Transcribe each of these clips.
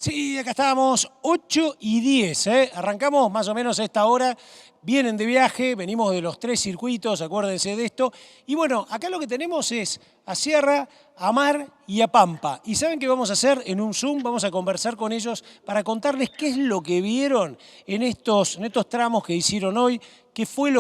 Sí, acá estamos, 8:10, ¿eh? Arrancamos más o menos a esta hora. Vienen de viaje, venimos de los 3 circuitos, acuérdense de esto. Y bueno, acá lo que tenemos es a Sierra, a Mar y a Pampa. ¿Y saben qué vamos a hacer? En un Zoom vamos a conversar con ellos para contarles qué es lo que vieron en estos tramos que hicieron hoy, qué fue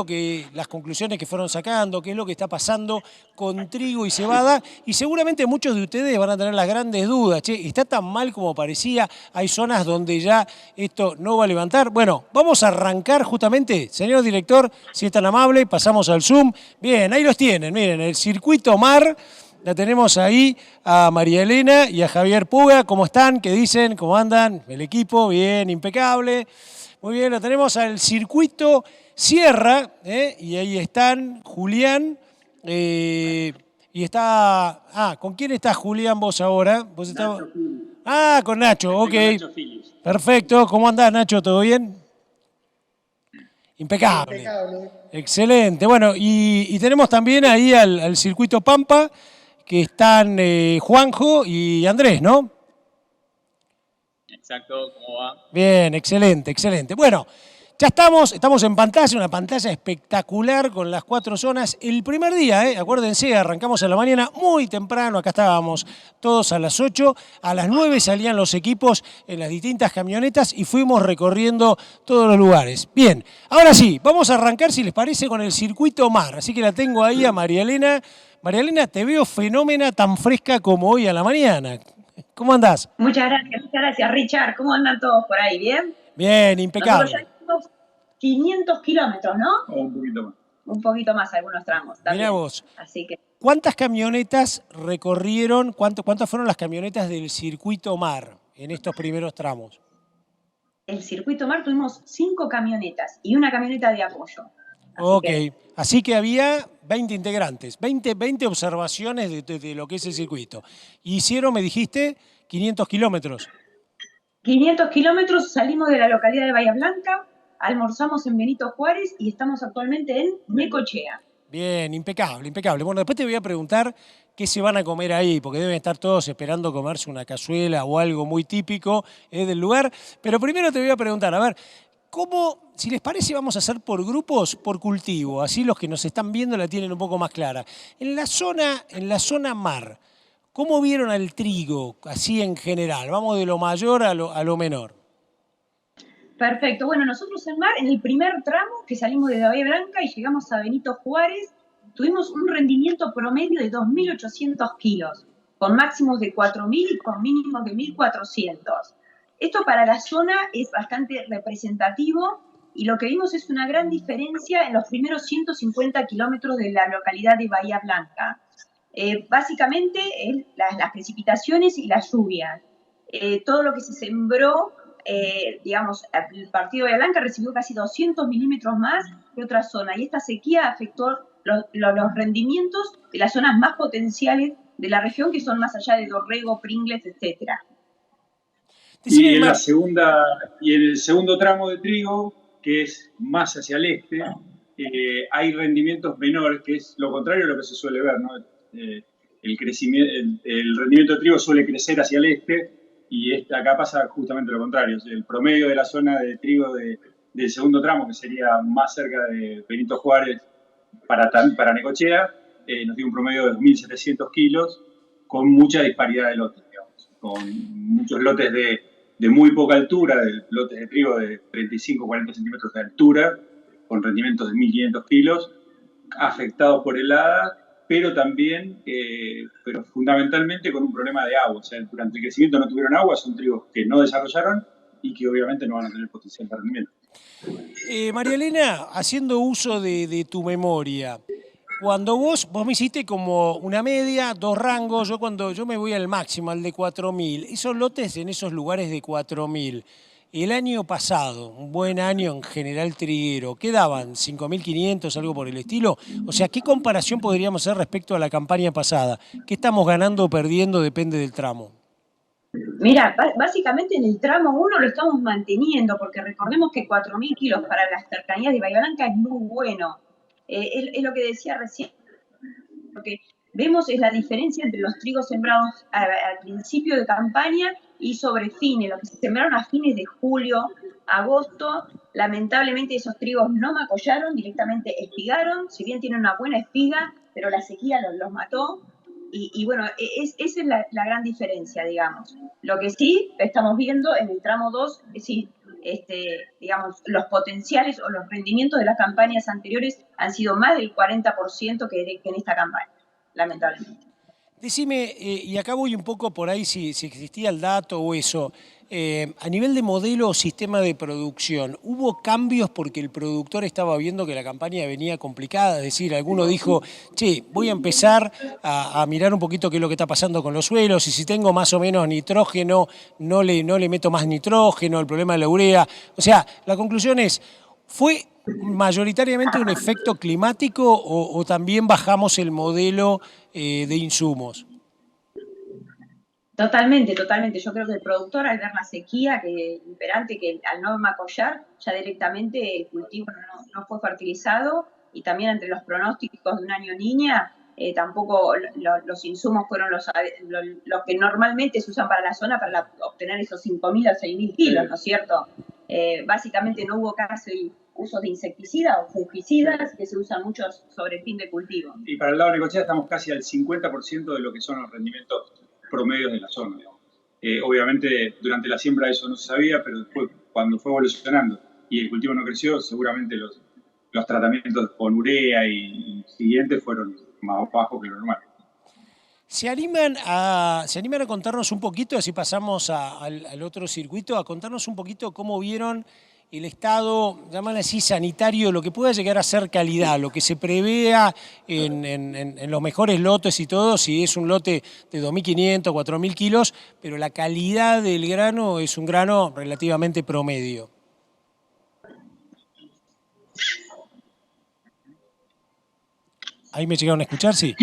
las conclusiones que fueron sacando, qué es lo que está pasando con trigo y cebada. Y seguramente muchos de ustedes van a tener las grandes dudas. Che, ¿está tan mal como parecía? Hay zonas donde ya esto no va a levantar. Bueno, vamos a arrancar justamente, señor director, si es tan amable, pasamos al Zoom. Bien, ahí los tienen, miren, el circuito Mar. La tenemos ahí a María Elena y a Javier Puga. ¿Cómo están? ¿Qué dicen? ¿Cómo andan? El equipo, bien, impecable. Muy bien, lo tenemos al circuito Sierra, y ahí están Julián, y está... Ah, ¿con quién estás, Julián, vos ahora? ¿Vos estás... Ah, con Nacho, ok. Perfecto, ¿cómo andás, Nacho? ¿Todo bien? Impecable. Impecable. Excelente. Bueno, y tenemos también ahí al circuito Pampa, que están Juanjo y Andrés, ¿no? Exacto, ¿cómo va? Bien, excelente, excelente. Bueno, ya estamos en pantalla, una pantalla espectacular con las 4 zonas. El primer día, acuérdense, arrancamos a la mañana muy temprano, acá estábamos todos a las 8, a las 9 salían los equipos en las distintas camionetas y fuimos recorriendo todos los lugares. Bien, ahora sí, vamos a arrancar, si les parece, con el circuito Mar. Así que la tengo ahí a María Elena. María Elena, te veo fenómena tan fresca como hoy a la mañana. ¿Cómo andás? Muchas gracias, Richard. ¿Cómo andan todos por ahí? ¿Bien? Bien, Nosotros ya impecable. hicimos 500 kilómetros, ¿no? O un poquito más. Un poquito más algunos tramos Mirá también. vos. Así que ¿Cuántas camionetas recorrieron, cuántas fueron las camionetas del circuito Mar en estos primeros tramos? el circuito Mar tuvimos 5 camionetas y una camioneta de apoyo. Ok, así que había 20 integrantes, 20 observaciones de lo que es el circuito. Hicieron, me dijiste, 500 kilómetros. 500 kilómetros, salimos de la localidad de Bahía Blanca, almorzamos en Benito Juárez y estamos actualmente en Necochea. Bien, impecable, impecable. Bueno, después te voy a preguntar qué se van a comer ahí, porque deben estar todos esperando comerse una cazuela o algo muy típico del lugar. Pero primero te voy a preguntar, a ver, ¿cómo, si les parece, vamos a hacer por grupos, por cultivo? Así los que nos están viendo la tienen un poco más clara. En la zona Mar, ¿cómo vieron al trigo, así en general? Vamos de lo mayor a lo menor. Perfecto. Bueno, nosotros en Mar, en el primer tramo que salimos de Bahía Blanca y llegamos a Benito Juárez, tuvimos un rendimiento promedio de 2.800 kilos, con máximos de 4.000 y con mínimos de 1.400. Esto para la zona es bastante representativo y lo que vimos es una gran diferencia en los primeros 150 kilómetros de la localidad de Bahía Blanca. Básicamente las precipitaciones y las lluvias. Todo lo que se sembró, digamos, el partido de Bahía Blanca recibió casi 200 milímetros más que otra zona y esta sequía afectó los rendimientos de las zonas más potenciales de la región, que son más allá de Dorrego, Pringles, etcétera. Y en el segundo tramo de trigo, que es más hacia el este, hay rendimientos menores, que es lo contrario a lo que se suele ver, ¿no? El rendimiento de trigo suele crecer hacia el este y acá pasa justamente lo contrario. El promedio de la zona de trigo del segundo tramo, que sería más cerca de Benito Juárez para Necochea, nos dio un promedio de 2.700 kilos con mucha disparidad de lotes, digamos, con muchos lotes de muy poca altura, de lotes de trigo de 35-40 centímetros de altura, con rendimientos de 1.500 kilos, afectados por heladas, pero también, pero fundamentalmente con un problema de agua. O sea, durante el crecimiento no tuvieron agua, son trigos que no desarrollaron y que obviamente no van a tener potencial de rendimiento. María Elena, haciendo uso de tu memoria, cuando vos me hiciste como una media, 2 rangos, cuando yo me voy al máximo, al de 4.000, esos lotes en esos lugares de 4.000, el año pasado, un buen año en general triguero, ¿qué daban? ¿5.500, algo por el estilo? O sea, ¿qué comparación podríamos hacer respecto a la campaña pasada? ¿Qué estamos ganando o perdiendo? Depende del tramo. Mira, básicamente en el tramo 1 lo estamos manteniendo, porque recordemos que 4.000 kilos para las cercanías de Bahía Blanca es muy bueno. Es lo que decía recién, porque vemos es la diferencia entre los trigos sembrados al principio de campaña y sobre fines, los que se sembraron a fines de julio, agosto, lamentablemente esos trigos no macollaron, directamente espigaron, si bien tienen una buena espiga, pero la sequía los mató. Y bueno, esa es la gran diferencia, digamos. Lo que sí estamos viendo en el tramo 2, es sí, digamos, los potenciales o los rendimientos de las campañas anteriores han sido más del 40% que en esta campaña, lamentablemente. Decime, y acá voy un poco por ahí si existía el dato o eso, a nivel de modelo o sistema de producción, ¿hubo cambios porque el productor estaba viendo que la campaña venía complicada? Es decir, alguno dijo, che, voy a empezar a mirar un poquito qué es lo que está pasando con los suelos y si tengo más o menos nitrógeno, no le meto más nitrógeno, el problema de la urea. O sea, la conclusión es, ¿fue mayoritariamente un efecto climático o también bajamos el modelo de insumos? Totalmente, totalmente. Yo creo que el productor, al ver la sequía imperante, que al no macollar, ya directamente el cultivo no fue fertilizado, y también entre los pronósticos de un año niña, tampoco los insumos fueron los que normalmente se usan para la zona para obtener esos 5.000 a 6.000 kilos, ¿no es cierto? Básicamente no hubo casi uso de insecticidas o fungicidas, que se usan muchos sobre fin de cultivo. Y para el lado de Necochea estamos casi al 50% de lo que son los rendimientos promedios de la zona. Obviamente durante la siembra eso no se sabía, pero después cuando fue evolucionando y el cultivo no creció, seguramente los tratamientos con urea y siguientes fueron más bajos que lo normal. ¿Se animan a contarnos un poquito, así pasamos al otro circuito, a contarnos un poquito cómo vieron el estado, llaman así, sanitario, lo que pueda llegar a ser calidad, lo que se prevea en los mejores lotes y todo, si es un lote de 2.500, 4.000 kilos, pero la calidad del grano es un grano relativamente promedio? ¿Ahí me llegaron a escuchar? Sí.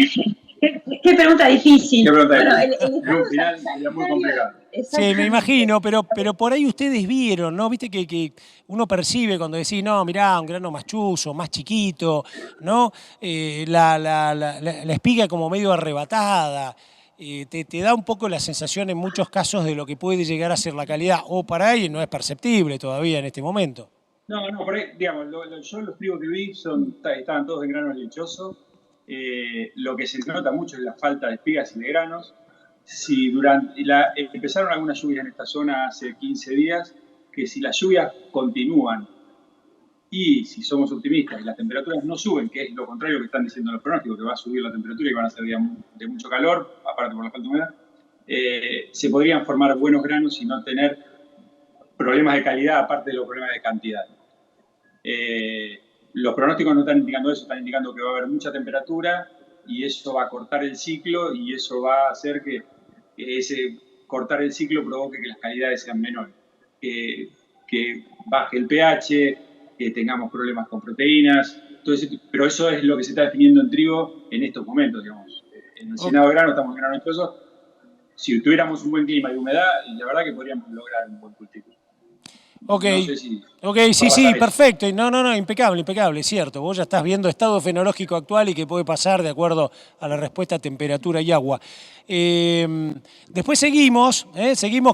Qué pregunta difícil. Qué pregunta bueno, difícil. En un final sería muy complicado. Sí, me imagino, pero por ahí ustedes vieron, ¿no? Viste que uno percibe cuando decís, no, mirá, un grano más chuzo, más chiquito, ¿no? La espiga como medio arrebatada. Te da un poco la sensación en muchos casos de lo que puede llegar a ser la calidad, o para alguien no es perceptible todavía en este momento. No, por ahí, digamos, yo los trigos que vi estaban todos en granos lechosos. Lo que se nota mucho es la falta de espigas y de granos. Si empezaron algunas lluvias en esta zona hace 15 días, que si las lluvias continúan y si somos optimistas y las temperaturas no suben, que es lo contrario que están diciendo los pronósticos, que va a subir la temperatura y que van a ser días de mucho calor, aparte por la falta de humedad, se podrían formar buenos granos y no tener problemas de calidad aparte de los problemas de cantidad. Los pronósticos no están indicando eso, están indicando que va a haber mucha temperatura y eso va a cortar el ciclo y eso va a hacer que ese cortar el ciclo provoque que las calidades sean menores, que baje el pH, que tengamos problemas con proteínas, pero eso es lo que se está definiendo en trigo en estos momentos, digamos. En el llenado de grano estamos en grano lechoso. Si tuviéramos un buen clima y humedad, la verdad que podríamos lograr un buen cultivo. Ok, no sé si sí, perfecto. No, impecable, cierto. Vos ya estás viendo estado fenológico actual y qué puede pasar de acuerdo a la respuesta a temperatura y agua. Después seguimos,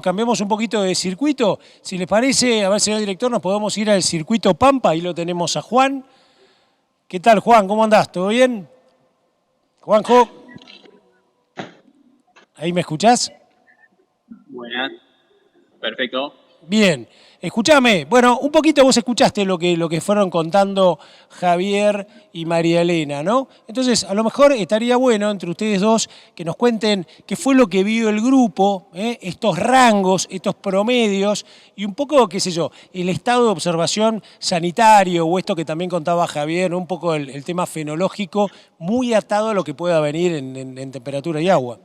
cambiamos un poquito de circuito. Si les parece, a ver, señor director, nos podemos ir al circuito Pampa, ahí lo tenemos a Juan. ¿Qué tal, Juan? ¿Cómo andás? ¿Todo bien? Juanjo, ¿ahí me escuchás? Buenas, perfecto. Bien, escuchame, bueno, un poquito vos escuchaste lo que fueron contando Javier y María Elena, ¿no? Entonces, a lo mejor estaría bueno entre ustedes dos que nos cuenten qué fue lo que vio el grupo, estos rangos, estos promedios y un poco, qué sé yo, el estado de observación sanitario o esto que también contaba Javier, ¿no? Un poco el tema fenológico muy atado a lo que pueda venir en temperatura y agua.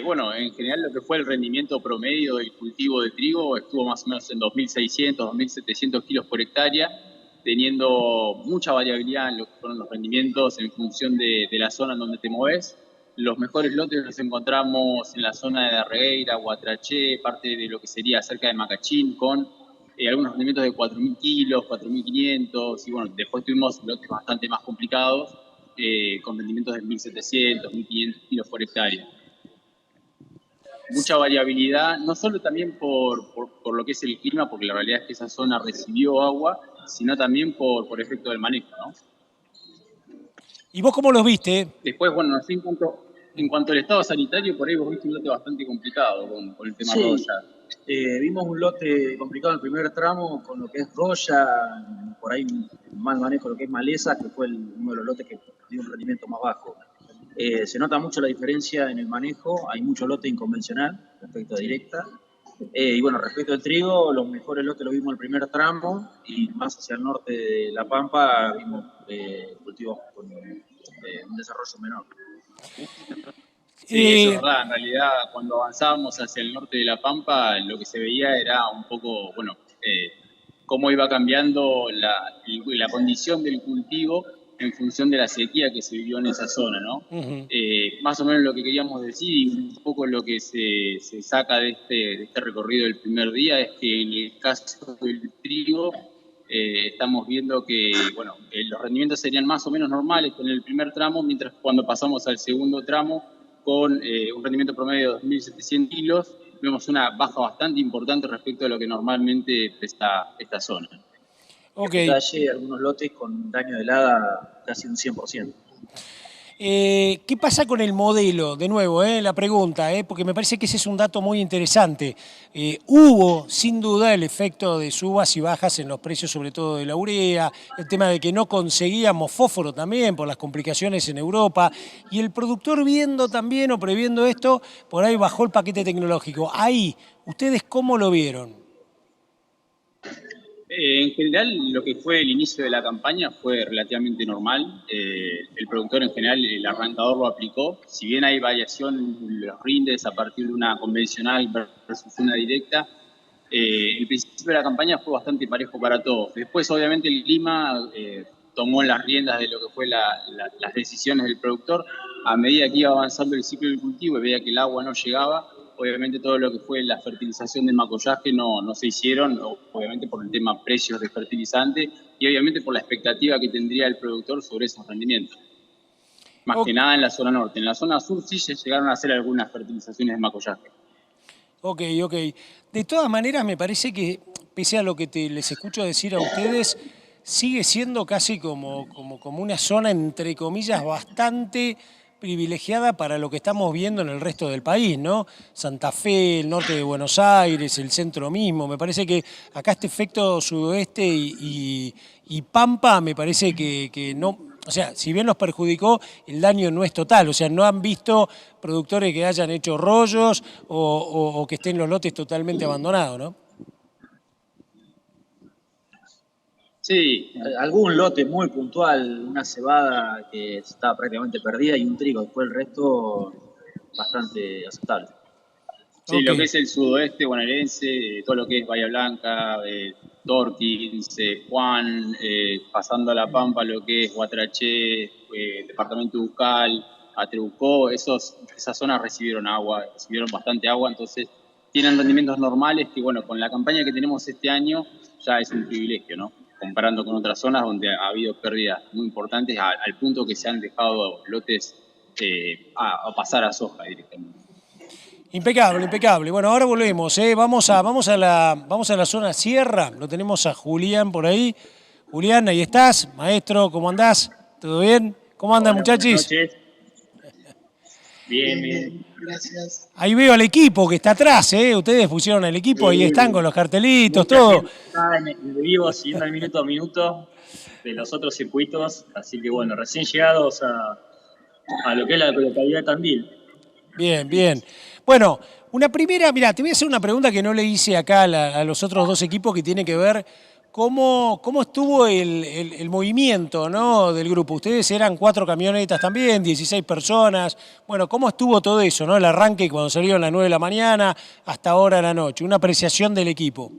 Bueno, en general lo que fue el rendimiento promedio del cultivo de trigo estuvo más o menos en 2.600, 2.700 kilos por hectárea, teniendo mucha variabilidad en lo que fueron los rendimientos en función de la zona en donde te mueves. Los mejores lotes los encontramos en la zona de Darregueira, Guatraché, parte de lo que sería cerca de Macachín, con algunos rendimientos de 4.000 kilos, 4.500, y bueno, después tuvimos lotes bastante más complicados, con rendimientos de 1.700, 1.500 kilos por hectárea. mucha variabilidad, no solo también por lo que es el clima, porque la realidad es que esa zona recibió agua, sino también por efecto del manejo, ¿no? ¿Y vos cómo los viste? Después, bueno, no sé, en cuanto al estado sanitario, por ahí vos viste un lote bastante complicado con el tema Sí, Roya. vimos un lote complicado en el primer tramo con lo que es roya, por ahí mal manejo de lo que es maleza, que fue uno de los lotes que dio un rendimiento más bajo. Se nota mucho la diferencia en el manejo, hay mucho lote inconvencional respecto a directa. Y bueno, respecto al trigo, los mejores lotes los vimos en el primer tramo y más hacia el norte de La Pampa vimos cultivos con un desarrollo menor. Sí, eso es verdad. En realidad, cuando avanzábamos hacia el norte de La Pampa, lo que se veía era un poco, bueno, cómo iba cambiando la condición del cultivo en función de la sequía que se vivió en esa zona, ¿no? Ujú. Más o menos lo que queríamos decir y un poco lo que se saca de este recorrido del primer día es que en el caso del trigo estamos viendo que, bueno, los rendimientos serían más o menos normales con el primer tramo, mientras cuando pasamos al segundo tramo con un rendimiento promedio de 2.700 kilos, vemos una baja bastante importante respecto a lo que normalmente pesa esta zona. Ok. En detalle, algunos lotes con daño de helada casi un 100%. ¿Qué pasa con el modelo? De nuevo, la pregunta, porque me parece que ese es un dato muy interesante. Hubo, sin duda, el efecto de subas y bajas en los precios, sobre todo de la urea, el tema de que no conseguíamos fósforo también por las complicaciones en Europa, y el productor viendo también o previendo esto, por ahí bajó el paquete tecnológico. Ahí, ¿ustedes cómo lo vieron? En general, lo que fue el inicio de la campaña fue relativamente normal. El productor en general, el arrancador lo aplicó. Si bien hay variación en los rindes a partir de una convencional versus una directa, el principio de la campaña fue bastante parejo para todos. Después, obviamente, el clima tomó las riendas de lo que fue las decisiones del productor. A medida que iba avanzando el ciclo del cultivo y veía que el agua no llegaba, obviamente todo lo que fue la fertilización del macollaje no se hicieron, obviamente por el tema precios de fertilizante y obviamente por la expectativa que tendría el productor sobre esos rendimientos. Más que nada en la zona norte. En la zona sur sí se llegaron a hacer algunas fertilizaciones de macollaje. Ok. De todas maneras, me parece que, pese a lo que les escucho decir a ustedes, sigue siendo casi como una zona, entre comillas, bastante privilegiada para lo que estamos viendo en el resto del país, ¿no? Santa Fe, el norte de Buenos Aires, el centro mismo. Me parece que acá este efecto sudoeste y Pampa me parece que no. O sea, si bien los perjudicó, el daño no es total. O sea, no han visto productores que hayan hecho rollos o que estén los lotes totalmente abandonados, ¿no? Sí, Algún lote muy puntual, una cebada que estaba prácticamente perdida y un trigo, después el resto bastante aceptable. sí, Ok. lo que es el sudoeste bonaerense, todo lo que es Bahía Blanca, Torquín, Juan, pasando a La Pampa, lo que es Guatraché, departamento de Ucal, Atreucó, esas zonas recibieron agua, recibieron bastante agua, entonces tienen rendimientos normales que, bueno, con la campaña que tenemos este año ya es un privilegio, ¿no? Comparando con otras zonas donde ha habido pérdidas muy importantes al punto que se han dejado lotes a pasar a soja directamente. Impecable. Bueno, ahora volvemos, ¿eh? Vamos a la zona sierra. Lo tenemos a Julián por ahí. Julián, ahí estás. Maestro, ¿cómo andás? ¿Todo bien? ¿Cómo andan, Hola, buenas muchachos? noches. Bien, gracias. Ahí veo al equipo que está atrás, ¿eh? Ustedes pusieron al equipo, ahí están con los cartelitos, Mucha todo. gente está en el vivo siguiendo el minuto a minuto de los otros circuitos, así que bueno, recién llegados a lo que es la localidad de Tandil. Bien. Bueno, una primera, mirá, te voy a hacer una pregunta que no le hice acá a los otros dos equipos que tiene que ver cómo estuvo el movimiento, ¿no? Del grupo. Ustedes eran 4 camionetas también, 16 personas. Bueno, ¿cómo estuvo todo eso, ¿no? El arranque cuando salieron a las 9 de la mañana hasta ahora de la noche. Una apreciación del equipo.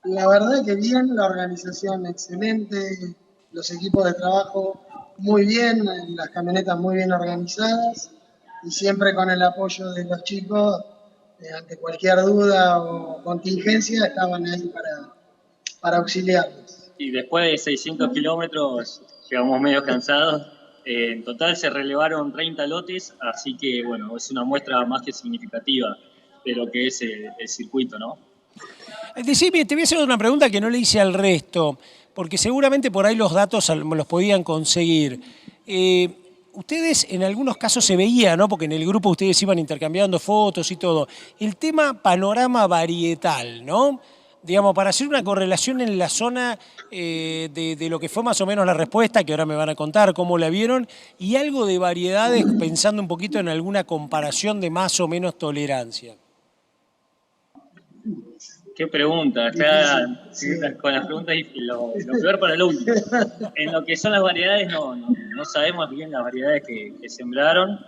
La verdad que bien, la organización excelente, los equipos de trabajo muy bien, las camionetas muy bien organizadas y siempre con el apoyo de los chicos, ante cualquier duda o contingencia estaban ahí para auxiliarnos. Y después de 600 kilómetros llegamos medio cansados, En total se relevaron 30 lotes, así que bueno, es una muestra más que significativa de lo que es el circuito, ¿no? Decime, te voy a hacer una pregunta que no le hice al resto, porque seguramente por ahí los datos los podían conseguir. Ustedes en algunos casos se veía, ¿no? Porque en el grupo ustedes iban intercambiando fotos y todo. El tema panorama varietal, ¿no? Digamos, para hacer una correlación en la zona de lo que fue más o menos la respuesta, que ahora me van a contar cómo la vieron, y algo de variedades, pensando un poquito en alguna comparación de más o menos tolerancia. Qué pregunta, acá con las preguntas lo peor para lo último. En lo que son las variedades no sabemos bien las variedades que sembraron.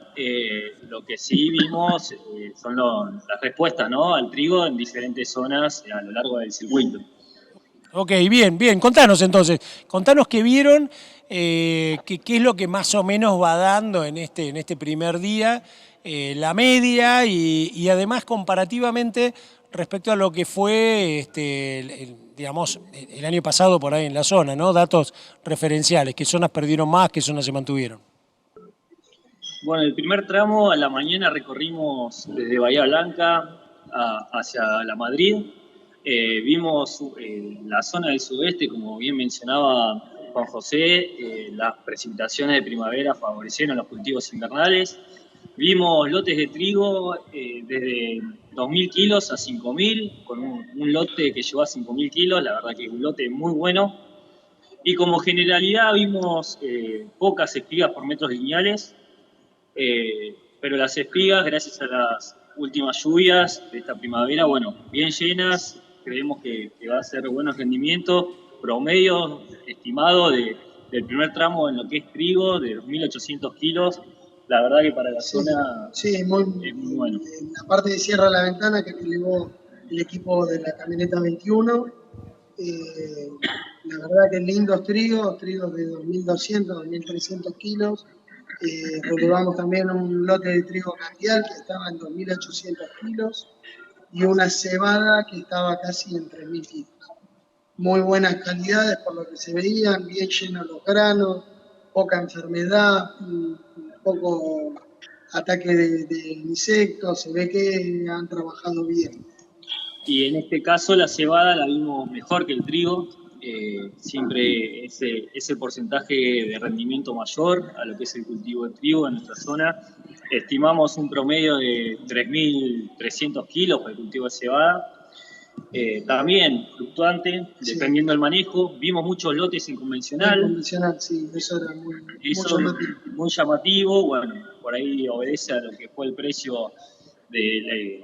Lo que sí vimos son las respuestas, ¿no?, al trigo en diferentes zonas a lo largo del circuito. Ok, bien, bien. Contanos entonces, contanos qué vieron, qué es lo que más o menos va dando en este primer día, la media y además comparativamente respecto a lo que fue, digamos, el año pasado por ahí en la zona, ¿no? Datos referenciales, qué zonas perdieron más, qué zonas se mantuvieron. Bueno, el primer tramo a la mañana recorrimos desde Bahía Blanca hacia La Madrid. Vimos la zona del sudeste, como bien mencionaba Juan José, las precipitaciones de primavera favorecieron los cultivos invernales. Vimos lotes de trigo desde 2.000 kilos a 5.000, con un lote que llegó a 5.000 kilos, la verdad que es un lote muy bueno. Y como generalidad vimos pocas espigas por metros lineales, pero las espigas, gracias a las últimas lluvias de esta primavera, bueno, bien llenas, creemos que va a ser buenos rendimientos, promedio estimado del primer tramo en lo que es trigo, de 2.800 kilos, la verdad que para la zona es muy bueno. En la parte de Sierra La Ventana que llevó el equipo de la camioneta 21, la verdad que lindos trigos de 2.200, 2.300 kilos. Relevamos también un lote de trigo candial que estaba en 2.800 kilos y una cebada que estaba casi en 3.000 kilos. Muy buenas calidades por lo que se veían, bien llenos los granos, poca enfermedad, poco ataque de insectos, se ve que han trabajado bien. Y en este caso la cebada la vimos mejor que el trigo, siempre ese porcentaje de rendimiento mayor a lo que es el cultivo de trigo en nuestra zona. Estimamos un promedio de 3.300 kilos para el cultivo de cebada. También fluctuante, dependiendo del manejo. Vimos muchos lotes en convencional. En convencional, sí, eso era muy llamativo. Muy llamativo, bueno, por ahí obedece a lo que fue el precio de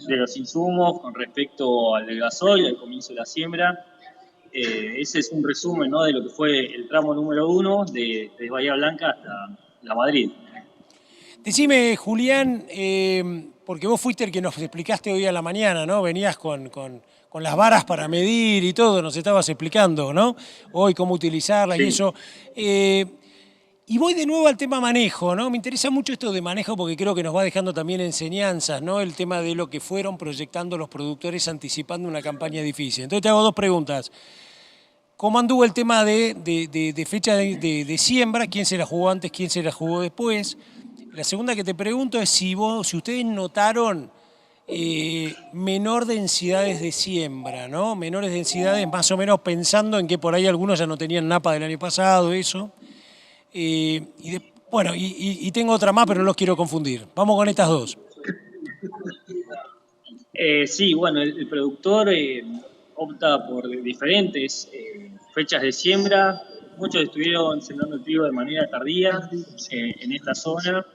los insumos con respecto al del gasoil, al comienzo de la siembra. Ese es un resumen, ¿no?, de lo que fue el tramo número 1 de Bahía Blanca hasta La Madrid. Decime, Julián, porque vos fuiste el que nos explicaste hoy a la mañana, ¿no? Venías con las varas para medir y todo, nos estabas explicando, ¿no? Hoy cómo utilizarlas y eso. Y voy de nuevo al tema manejo, ¿no? Me interesa mucho esto de manejo porque creo que nos va dejando también enseñanzas, ¿no? El tema de lo que fueron proyectando los productores anticipando una campaña difícil. Entonces te hago dos preguntas. ¿Cómo anduvo el tema de fecha de siembra? ¿Quién se la jugó antes? ¿Quién se la jugó después? La segunda que te pregunto es si ustedes notaron menor densidades de siembra, ¿no? Menores densidades más o menos pensando en que por ahí algunos ya no tenían napa del año pasado, eso. Y tengo otra más, pero no los quiero confundir. Vamos con estas dos. Sí, bueno, el productor opta por diferentes fechas de siembra. Muchos estuvieron sembrando el trigo de manera tardía en esta zona.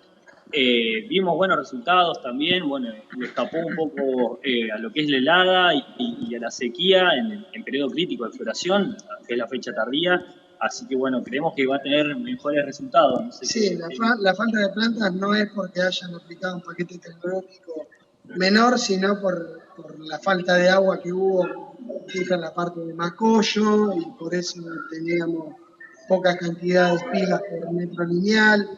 Vimos buenos resultados también, bueno, le escapó un poco a lo que es la helada y a la sequía en periodo crítico de floración, que es la fecha tardía. Así que bueno, creemos que va a tener mejores resultados. No sé sí, la falta de plantas no es porque hayan aplicado un paquete tecnológico menor, sino por la falta de agua que hubo en la parte de Macoyo y por eso teníamos pocas cantidades de espigas por metro lineal,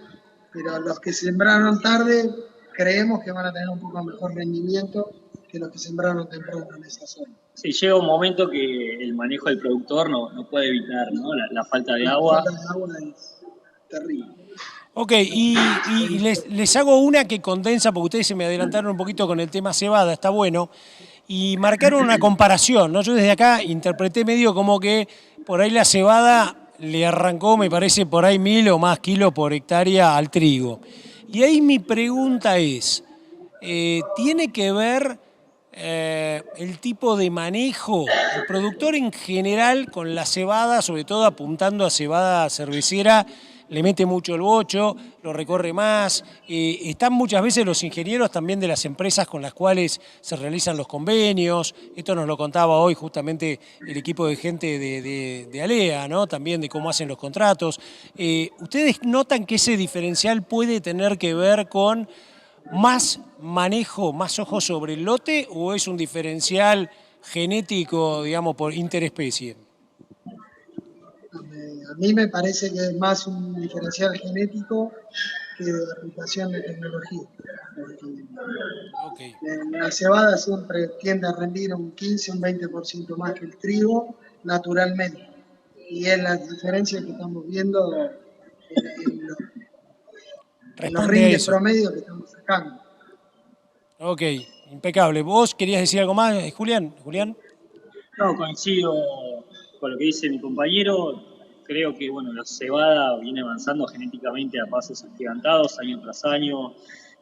pero los que sembraron tarde creemos que van a tener un poco mejor rendimiento que los que sembraron temprano en esa zona. Sí, llega un momento que el manejo del productor no puede evitar, ¿no?, la falta de agua. La falta de agua es terrible. Ok, y les hago una que condensa, porque ustedes se me adelantaron un poquito con el tema cebada, está bueno, y marcaron una comparación, ¿no? Yo desde acá interpreté medio como que por ahí la cebada le arrancó, me parece, por ahí 1000 o más kilos por hectárea al trigo. Y ahí mi pregunta es, ¿tiene que ver el tipo de manejo, el productor en general con la cebada, sobre todo apuntando a cebada cervecera, le mete mucho el bocho, lo recorre más? Están muchas veces los ingenieros también de las empresas con las cuales se realizan los convenios. Esto nos lo contaba hoy justamente el equipo de gente de ALEA, ¿no? También de cómo hacen los contratos. ¿Ustedes notan que ese diferencial puede tener que ver con más manejo, más ojo sobre el lote, o es un diferencial genético, digamos, por interespecie? A mí me parece que es más un diferencial genético que de aplicación de tecnología. Porque Okay. la cebada siempre tiende a rendir un 15, un 20% más que el trigo, naturalmente. Y es la diferencia que estamos viendo en los Responde a rindes eso. promedios que estamos sacando. Ok, impecable. ¿Vos querías decir algo más, Julián? No, coincido con lo que dice mi compañero. Creo que bueno, la cebada viene avanzando genéticamente a pasos agigantados año tras año.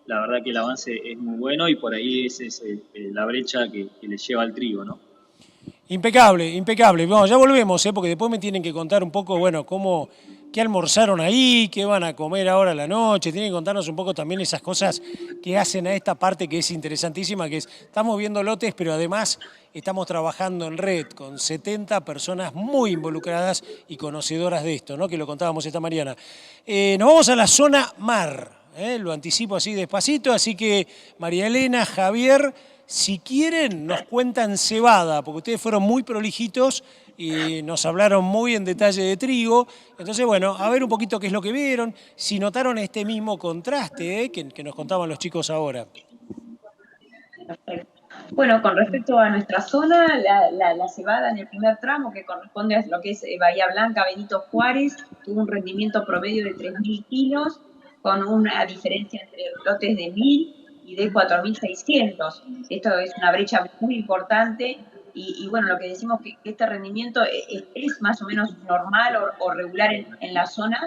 La verdad que el avance es muy bueno y por ahí esa es la brecha que le lleva al trigo, ¿no? Impecable, impecable. Bueno, ya volvemos, porque después me tienen que contar un poco, bueno, qué almorzaron ahí, qué van a comer ahora a la noche. Tienen que contarnos un poco también esas cosas que hacen a esta parte que es interesantísima, que es, estamos viendo lotes, pero además estamos trabajando en red con 70 personas muy involucradas y conocedoras de esto, ¿no? Que lo contábamos esta mañana. Nos vamos a la zona mar, lo anticipo así despacito, así que María Elena, Javier, si quieren, nos cuentan cebada, porque ustedes fueron muy prolijitos y nos hablaron muy en detalle de trigo. Entonces, bueno, a ver un poquito qué es lo que vieron, si notaron este mismo contraste que nos contaban los chicos ahora. Perfecto. Bueno, con respecto a nuestra zona, la cebada en el primer tramo, que corresponde a lo que es Bahía Blanca, Benito Juárez, tuvo un rendimiento promedio de 3.000 kilos, con una diferencia entre lotes de 1.000 y de 4.600. Esto es una brecha muy importante y bueno, lo que decimos que este rendimiento es más o menos normal o regular en la zona.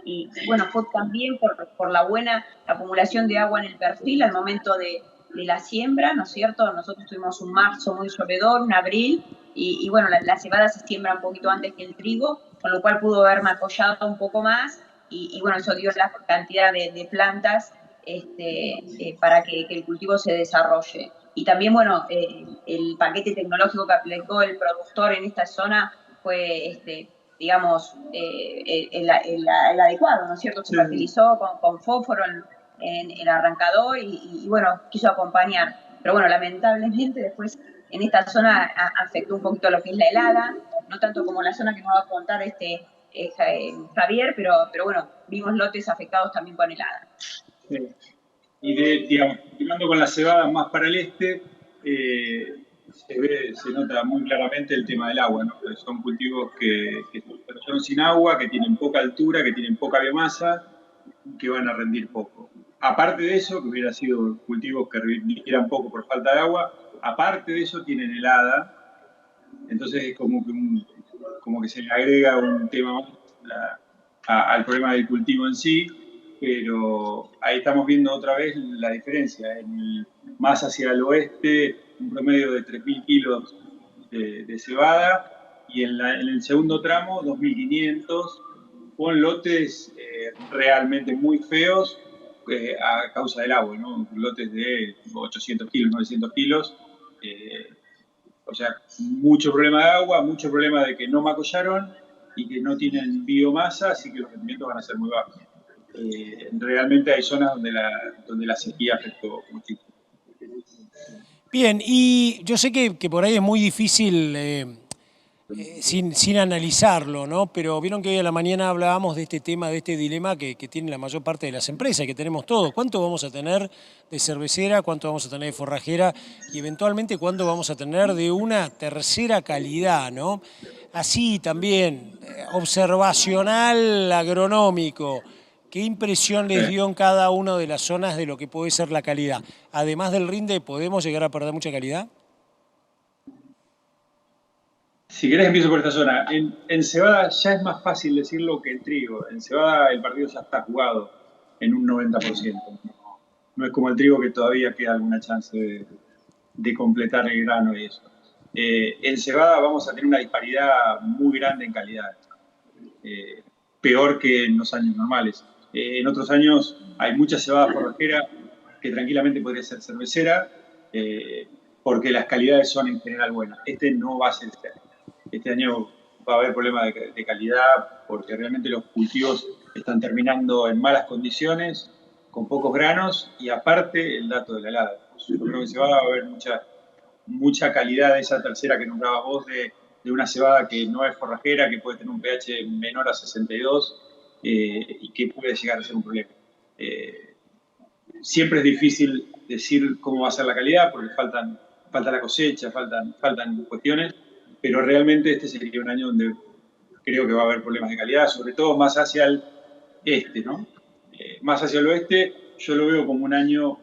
Y bueno, fue también por la buena acumulación de agua en el perfil al momento de la siembra, ¿no es cierto? Nosotros tuvimos un marzo muy llovedor, un abril, y bueno, la cebada se siembra un poquito antes que el trigo, con lo cual pudo haber macollado un poco más, y bueno, eso dio la cantidad de plantas para que el cultivo se desarrolle. Y también, bueno, el paquete tecnológico que aplicó el productor en esta zona fue, digamos, el adecuado, ¿no es cierto? Se fertilizó con fósforo en el arrancador y bueno, quiso acompañar. Pero bueno, lamentablemente después en esta zona afectó un poquito lo que es la helada, no tanto como la zona que nos va a contar Javier, pero bueno, vimos lotes afectados también con helada. Sí. Y digamos, continuando con la cebada más para el este, se nota muy claramente el tema del agua, ¿no? Son cultivos que son sin agua, que tienen poca altura, que tienen poca biomasa, que van a rendir poco. Aparte de eso, que hubiera sido cultivos que rindieran poco por falta de agua, aparte de eso tienen helada, entonces es como que se le agrega un tema más al problema del cultivo en sí, pero ahí estamos viendo otra vez la diferencia. Más hacia el oeste, un promedio de 3.000 kilos de cebada, y en el segundo tramo, 2.500, con lotes realmente muy feos a causa del agua, ¿no? Lotes de 800 kilos, 900 kilos. O sea, mucho problema de agua, mucho problema de que no macollaron y que no tienen biomasa, así que los rendimientos van a ser muy bajos. Realmente hay zonas donde la sequía afectó muchísimo. Bien, y yo sé que por ahí es muy difícil sin analizarlo, ¿no? Pero vieron que hoy a la mañana hablábamos de este tema, de este dilema que tiene la mayor parte de las empresas, que tenemos todos. ¿Cuánto vamos a tener de cervecera? ¿Cuánto vamos a tener de forrajera? Y eventualmente, ¿cuánto vamos a tener de una tercera calidad, ¿no? Así también, observacional, agronómico. ¿qué impresión les dio en cada una de las zonas de lo que puede ser la calidad? Además del rinde, ¿podemos llegar a perder mucha calidad? Si querés empiezo por esta zona. En cebada ya es más fácil decirlo que en trigo. En cebada el partido ya está jugado en un 90%. No es como el trigo que todavía queda alguna chance de completar el grano y eso. En cebada vamos a tener una disparidad muy grande en calidad. Peor que en los años normales. En otros años hay mucha cebada forrajera que tranquilamente podría ser cervecera porque las calidades son en general buenas. Este no va a ser este año. Este año va a haber problemas de calidad porque realmente los cultivos están terminando en malas condiciones, con pocos granos y aparte el dato de la helada. Yo creo que se va a ver mucha calidad de esa tercera que nombrabas vos de una cebada que no es forrajera, que puede tener un pH menor a 62 y que puede llegar a ser un problema. Siempre es difícil decir cómo va a ser la calidad porque falta la cosecha, faltan cuestiones, pero realmente este sería un año donde creo que va a haber problemas de calidad, sobre todo más hacia el este, ¿no? Más hacia el oeste, yo lo veo como un año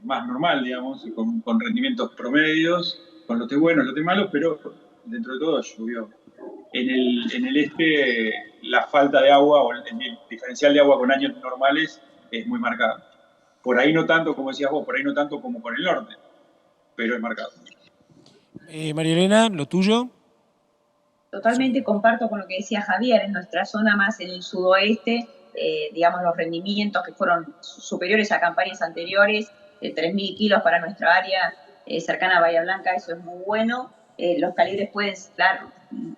más normal, digamos, con rendimientos promedios, con lotes buenos, lotes malos, pero dentro de todo llovió. En el este, la falta de agua o el diferencial de agua con años normales es muy marcado. Por ahí no tanto, como decías vos, por ahí no tanto como con el norte, pero es marcado. María Elena, ¿lo tuyo? Totalmente comparto con lo que decía Javier, en nuestra zona más en el sudoeste, digamos los rendimientos que fueron superiores a campañas anteriores, 3.000 kilos para nuestra área cercana a Bahía Blanca, eso es muy bueno. Los calibres pueden estar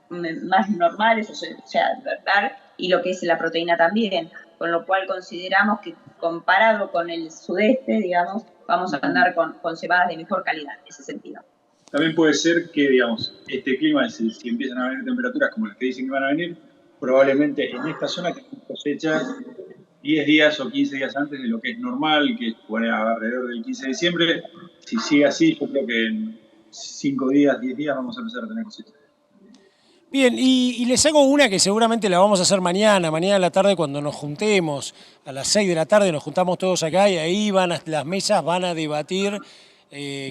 más normales, o sea, dar, y lo que es la proteína también, con lo cual consideramos que comparado con el sudeste, digamos, vamos a andar con cebadas de mejor calidad en ese sentido. También puede ser que, digamos, este clima, si empiezan a venir temperaturas como las que dicen que van a venir, probablemente en esta zona que cosecha 10 días o 15 días antes de lo que es normal, que es alrededor del 15 de diciembre. Si sigue así, yo creo que en 5 días, 10 días vamos a empezar a tener cosecha. Bien, y les hago una que seguramente la vamos a hacer mañana a la tarde cuando nos juntemos, a las 6 de la tarde nos juntamos todos acá y ahí las mesas van a debatir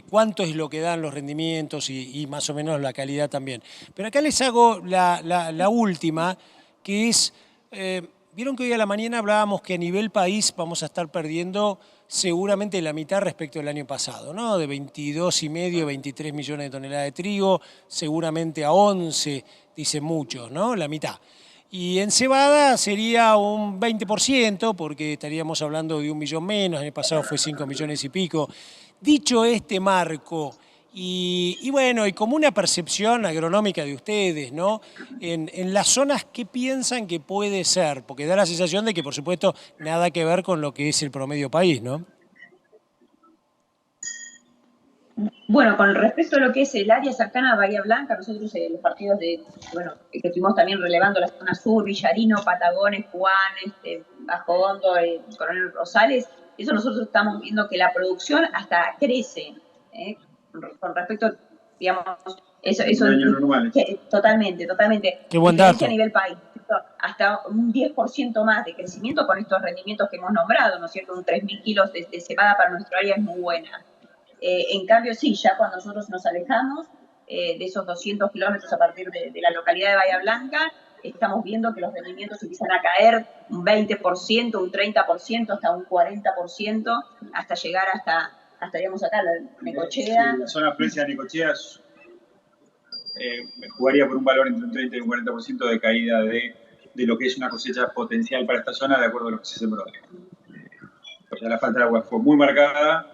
cuánto es lo que dan los rendimientos y más o menos la calidad también. Pero acá les hago la última, que es, vieron que hoy a la mañana hablábamos que a nivel país vamos a estar perdiendo seguramente la mitad respecto del año pasado, ¿no? De 22,5, 23 millones de toneladas de trigo, seguramente a 11, dicen muchos, ¿no? La mitad. Y en cebada sería un 20%, porque estaríamos hablando de 1 millón menos, en el pasado fue 5 millones y pico. Dicho este marco, y bueno, y como una percepción agronómica de ustedes, ¿no? En las zonas, ¿qué piensan que puede ser? Porque da la sensación de que, por supuesto, nada que ver con lo que es el promedio país, ¿no? Bueno, con respecto a lo que es el área cercana a Bahía Blanca, nosotros los partidos que estuvimos también relevando la zona sur, Villarino, Patagones, Juan, Bajo Hondo, Coronel Rosales, eso nosotros estamos viendo que la producción hasta crece, con respecto, digamos, eso normal. Totalmente. Qué buen dato. A nivel país, hasta un 10% más de crecimiento con estos rendimientos que hemos nombrado, ¿no es cierto? Un 3.000 kilos de cebada para nuestro área es muy buena. En cambio, sí, ya cuando nosotros nos alejamos de esos 200 kilómetros a partir de la localidad de Bahía Blanca, estamos viendo que los rendimientos empiezan a caer un 20%, un 30%, hasta un 40%, hasta llegar hasta digamos acá, la Necochea. Sí, la zona fresia de Necochea jugaría por un valor entre un 30 y un 40% de caída de lo que es una cosecha potencial para esta zona de acuerdo a lo que se sembró. O sea, la falta de agua fue muy marcada,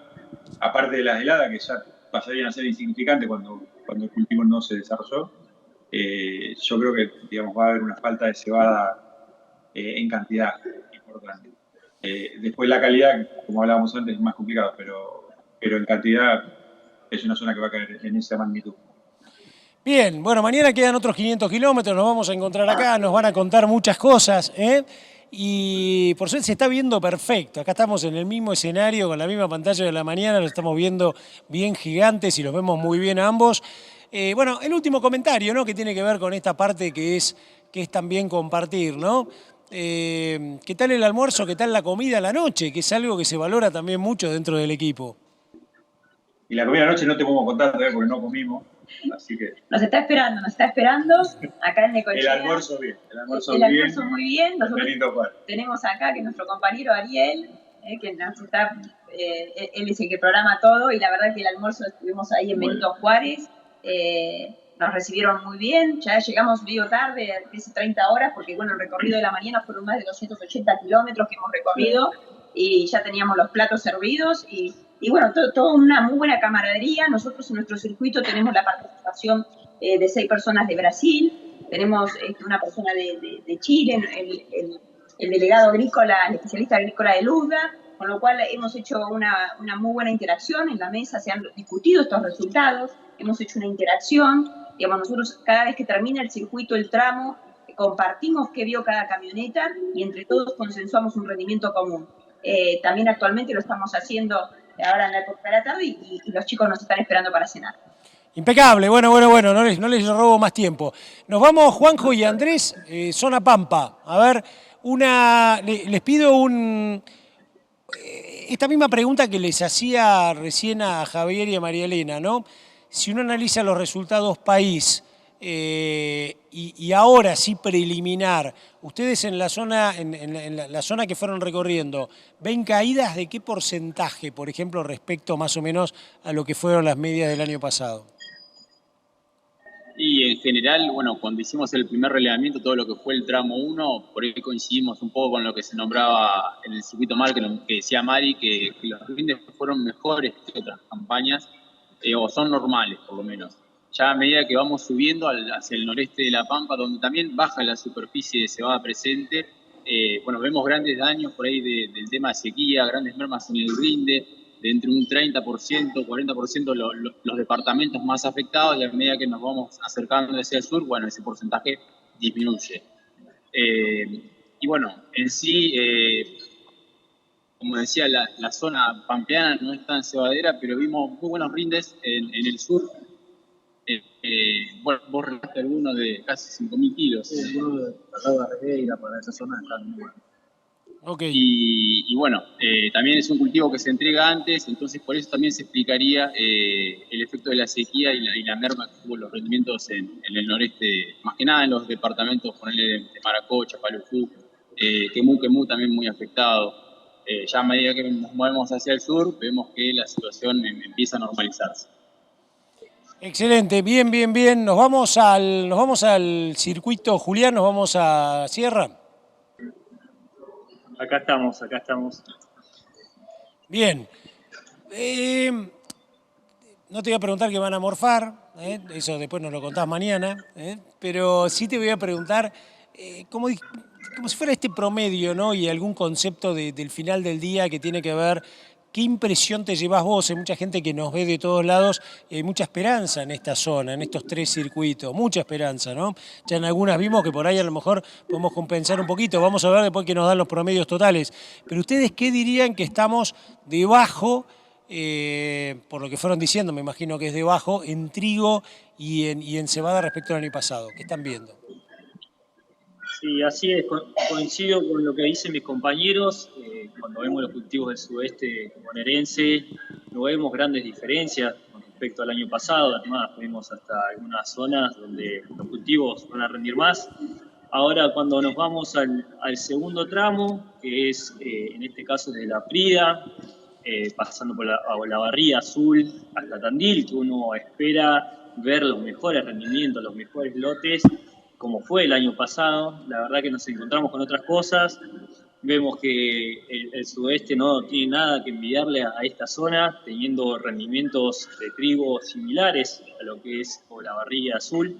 aparte de las heladas que ya pasarían a ser insignificantes cuando el cultivo no se desarrolló. Yo creo que, digamos, va a haber una falta de cebada en cantidad importante. Después la calidad, como hablábamos antes, es más complicado, pero en cantidad es una zona que va a caer en esa magnitud. Bien, bueno, mañana quedan otros 500 kilómetros, nos vamos a encontrar acá, nos van a contar muchas cosas, y por suerte se está viendo perfecto. Acá estamos en el mismo escenario, con la misma pantalla de la mañana, lo estamos viendo bien gigantes y los vemos muy bien a ambos. Bueno, el último comentario, ¿no? Que tiene que ver con esta parte que es también compartir, ¿no? ¿Qué tal el almuerzo? ¿Qué tal la comida a la noche? Que es algo que se valora también mucho dentro del equipo. Y la comida de noche no te podemos contar todavía porque no comimos, así que Nos está esperando acá en Necochea. el almuerzo bien, el almuerzo El bien. almuerzo muy bien. Nosotros Benito Juárez. tenemos acá que nuestro compañero Ariel, que nos está, él es el que programa todo, y la verdad que el almuerzo estuvimos ahí en Benito Juárez, nos recibieron muy bien, ya llegamos medio tarde, casi 30 horas, porque bueno, el recorrido de la mañana fueron más de 280 kilómetros que hemos recorrido, y ya teníamos los platos servidos, y bueno, todo una muy buena camaradería. Nosotros en nuestro circuito tenemos la participación de 6 personas de Brasil, tenemos una persona de Chile, el delegado agrícola, el especialista agrícola de Luzda, con lo cual hemos hecho una muy buena interacción en la mesa, se han discutido estos resultados, hemos hecho una interacción, digamos, nosotros cada vez que termina el circuito, el tramo, compartimos qué vio cada camioneta y entre todos consensuamos un rendimiento común. También actualmente lo estamos haciendo ahora en la época de la tarde y los chicos nos están esperando para cenar. Impecable, bueno, no les robo más tiempo. Nos vamos, Juanjo y Andrés, zona Pampa. A ver, les pido esta misma pregunta que les hacía recién a Javier y a María Elena, ¿no? Si uno analiza los resultados país y ahora sí preliminar, ustedes en la zona, en la zona que fueron recorriendo, ¿ven caídas de qué porcentaje, por ejemplo, respecto más o menos a lo que fueron las medias del año pasado? Y en general, bueno, cuando hicimos el primer relevamiento, todo lo que fue el tramo 1, por ahí coincidimos un poco con lo que se nombraba en el circuito MAR, que decía Mari, que los rindes fueron mejores que otras campañas, o son normales por lo menos. Ya a medida que vamos subiendo hacia el noreste de La Pampa, donde también baja la superficie de cebada presente, bueno, vemos grandes daños por ahí del tema de sequía, grandes mermas en el rinde, de entre un 30%, 40% los departamentos más afectados, y a medida que nos vamos acercando hacia el sur, bueno, ese porcentaje disminuye. Y bueno, en sí, como decía, la zona pampeana no es tan cebadera, pero vimos muy buenos rindes en el sur. Bueno, vos regalaste alguno de casi 5.000 kilos. Sí, alguno de Tratado de Regueira para esa zona está muy bueno. Okay. Y bueno, también es un cultivo que se entrega antes, entonces por eso también se explicaría el efecto de la sequía y la merma que tuvo los rendimientos en el noreste, más que nada en los departamentos, ponerle de Maracocha, Palufú, Quemú también muy afectado. Ya a medida que nos movemos hacia el sur, vemos que la situación empieza a normalizarse. Excelente, bien. Nos vamos al circuito, Julián, nos vamos a Sierra. Acá estamos. Bien. No te voy a preguntar qué van a morfar, eso después nos lo contás mañana, pero sí te voy a preguntar como si fuera este promedio, ¿no? Y algún concepto del final del día que tiene que ver. ¿Qué impresión te llevas vos? Hay mucha gente que nos ve de todos lados y hay mucha esperanza en esta zona, en estos 3 circuitos, mucha esperanza, ¿no? Ya en algunas vimos que por ahí a lo mejor podemos compensar un poquito, vamos a ver después que nos dan los promedios totales. Pero ustedes, ¿qué dirían que estamos debajo, por lo que fueron diciendo, me imagino que es debajo, en trigo y en cebada respecto al año pasado? ¿Qué están viendo? Sí, así es, coincido con lo que dicen mis compañeros. Cuando vemos los cultivos del sudeste bonaerense, no vemos grandes diferencias con respecto al año pasado. Además, vemos hasta algunas zonas donde los cultivos van a rendir más. Ahora, cuando nos vamos al segundo tramo, que es en este caso desde La Prida, pasando por la Barría Azul hasta Tandil, que uno espera ver los mejores rendimientos, los mejores lotes, como fue el año pasado. La verdad que nos encontramos con otras cosas. Vemos que el sudeste no tiene nada que envidiarle a esta zona, teniendo rendimientos de trigo similares a lo que es Olavarría Azul.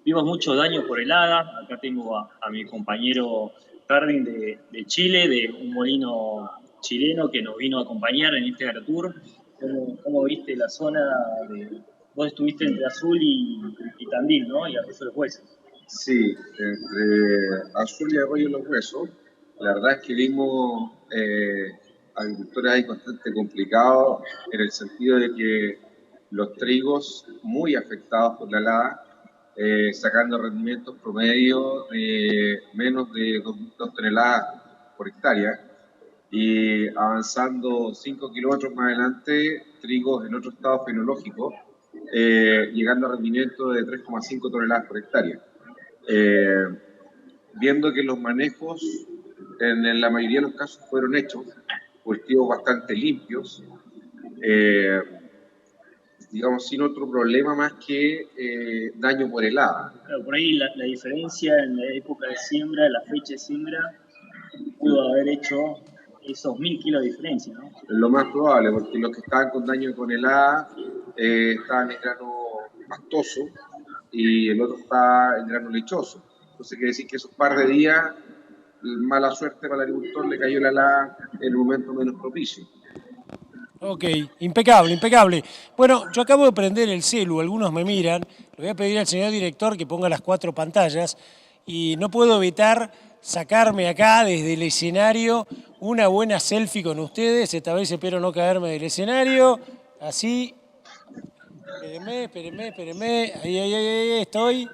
Vimos mucho daño por helada. Acá tengo a mi compañero Fermin de Chile, de un molino chileno que nos vino a acompañar en este AgroTour. ¿Cómo viste la zona? Vos estuviste entre Azul y Tandil, ¿no? Y Arroyo de los Huesos. Sí, entre Azul y Arroyo de los Huesos, la verdad es que vimos agricultores ahí bastante complicados en el sentido de que los trigos muy afectados por la helada, sacando rendimientos promedio de menos de 2 toneladas por hectárea y avanzando 5 kilómetros más adelante, trigos en otro estado fenológico, llegando a rendimientos de 3,5 toneladas por hectárea. Viendo que los manejos en la mayoría de los casos fueron hechos, cultivos bastante limpios, digamos sin otro problema más que daño por helada. Claro, por ahí la diferencia en la época de siembra, la fecha de siembra, pudo haber hecho esos 1000 kilos de diferencia, ¿no? Lo más probable, porque los que estaban con daño con helada estaban en grano pastoso y el otro está en grano lechoso. Entonces quiere decir que esos par de días, mala suerte para el agricultor, le cayó la helada en el momento menos propicio. Ok, impecable, impecable. Bueno, yo acabo de prender el celu, algunos me miran, le voy a pedir al señor director que ponga las 4 pantallas y no puedo evitar sacarme acá desde el escenario una buena selfie con ustedes. Esta vez espero no caerme del escenario, así. Espérenme, ahí estoy.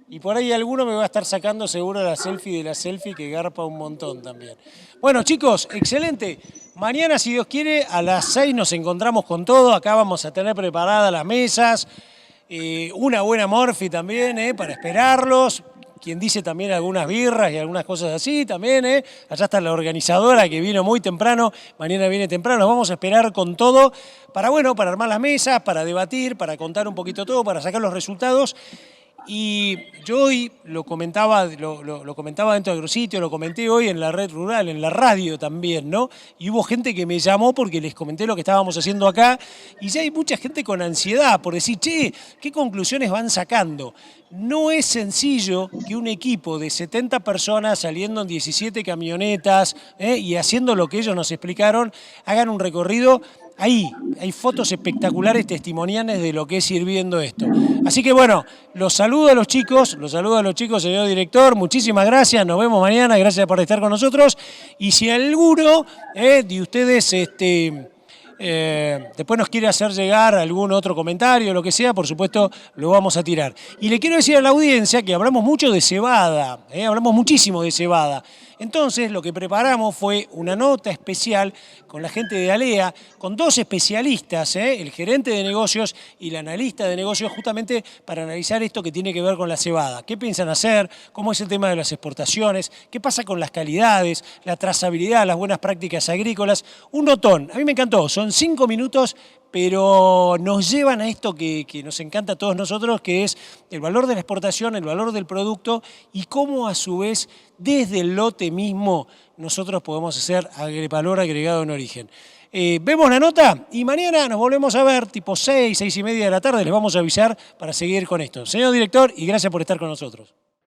Y por ahí alguno me va a estar sacando seguro la selfie de la selfie, que garpa un montón también. Bueno, chicos, excelente. Mañana, si Dios quiere, a las 6 nos encontramos con todo. Acá vamos a tener preparadas las mesas, una buena morfi también, para esperarlos. Quien dice también algunas birras y algunas cosas así también, Allá está la organizadora que vino muy temprano, mañana viene temprano. Nos vamos a esperar con todo para, bueno, para armar las mesas, para debatir, para contar un poquito todo, para sacar los resultados. Y yo hoy lo comentaba dentro de Agrositio, lo comenté hoy en la red rural, en la radio también, ¿no? Y hubo gente que me llamó porque les comenté lo que estábamos haciendo acá y ya hay mucha gente con ansiedad por decir, che, ¿qué conclusiones van sacando? No es sencillo que un equipo de 70 personas saliendo en 17 camionetas y haciendo lo que ellos nos explicaron, hagan un recorrido. Ahí hay fotos espectaculares, testimoniales de lo que es ir viendo esto. Así que bueno, los saludo a los chicos, señor director, muchísimas gracias, nos vemos mañana, gracias por estar con nosotros. Y si alguno de ustedes después nos quiere hacer llegar algún otro comentario, lo que sea, por supuesto lo vamos a tirar. Y le quiero decir a la audiencia que hablamos mucho de cebada, hablamos muchísimo de cebada. Entonces lo que preparamos fue una nota especial con la gente de ALEA, con 2 especialistas, el gerente de negocios y la analista de negocios, justamente para analizar esto que tiene que ver con la cebada. ¿Qué piensan hacer? ¿Cómo es el tema de las exportaciones? ¿Qué pasa con las calidades, la trazabilidad, las buenas prácticas agrícolas? Un notón, a mí me encantó, son 5 minutos, pero nos llevan a esto que nos encanta a todos nosotros, que es el valor de la exportación, el valor del producto y cómo a su vez desde el lote mismo nosotros podemos hacer valor agregado en origen. Vemos la nota y mañana nos volvemos a ver tipo 6, 6:30 de la tarde, les vamos a avisar para seguir con esto. Señor director, y gracias por estar con nosotros.